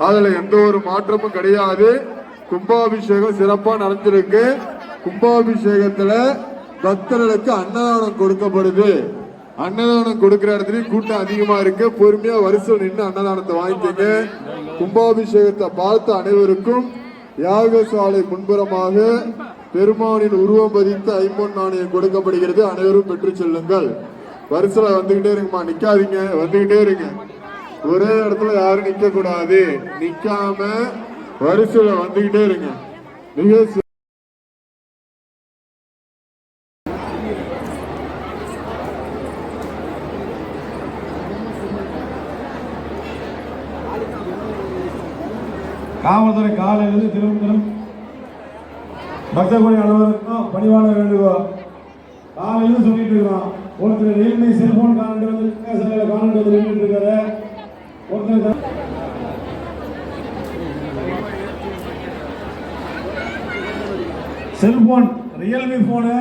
அதுல எந்த ஒரு மாற்றமும் கிடையாது. கும்பாபிஷேகம் சிறப்பா நடந்திருக்கு. கும்பாபிஷேகத்துல பக்தர்களுக்கு அன்னதானம் கொடுக்கப்படுது. அன்னதானம் கொடுக்கிற இடத்துலயும் கூட்டம் அதிகமா இருக்கு. பொறுமையா வரிசையில் நின்று அன்னதானத்தை வாங்கிக்கங்க. கும்பாபிஷேகத்தை பார்த்த அனைவருக்கும் யாகசாலை முன்புறமாக பெருமானின் உருவம் பதித்த ஐம்பொன் நாணயம் கொடுக்கப்படுகிறது. அனைவரும் பெற்று செல்லுங்கள். வரிசையில வந்துகிட்டே இருங்கம்மா, நிக்காதீங்க, வந்துகிட்டே இருங்க. ஒரே இடத்துல யாரும் நிக்க கூடாது. நிக்காம வரிசையில வந்துகிட்டே இருங்க. மிக காவல்துறை காலையிலிருந்து திரும்ப பக்தகுடி அலுவலருக்கும் பணிவான வேண்டுகோள். காலையிலிருந்து சொல்லிட்டு இருக்கிறோம். ஒருத்தர் ரியல்மி செல்போன் காணட்டு வந்து காணட்டு வந்து நின்றுட்டு இருக்காரு. ஒருத்தர் செல்போன் ரியல்மி போனு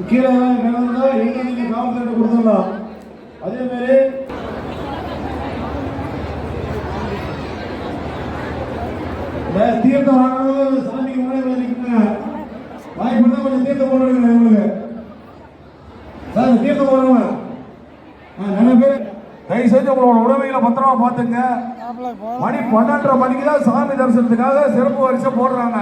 கீழே கிடந்தா எங்க நீங்க காவல்துறை கொடுத்துடலாம். அதே மாதிரி தீர்த்தம் வாங்கினாலும் சாமிக்கு முன்னாடி நிற்குங்க. வாய்ப்பு தான் கொஞ்சம் தீர்த்தம் போடுறீங்க. உங்களுக்கு சார் தீர்த்தம் போடுறவங்க நிறைய பேர் தயவு செஞ்சு உங்களோட உடமைகளை பத்திரமா பார்த்துங்க. மணி 12:30 மணிக்கு தான் சாமி தரிசனத்துக்காக சிறப்பு வரிசை போடுறாங்க.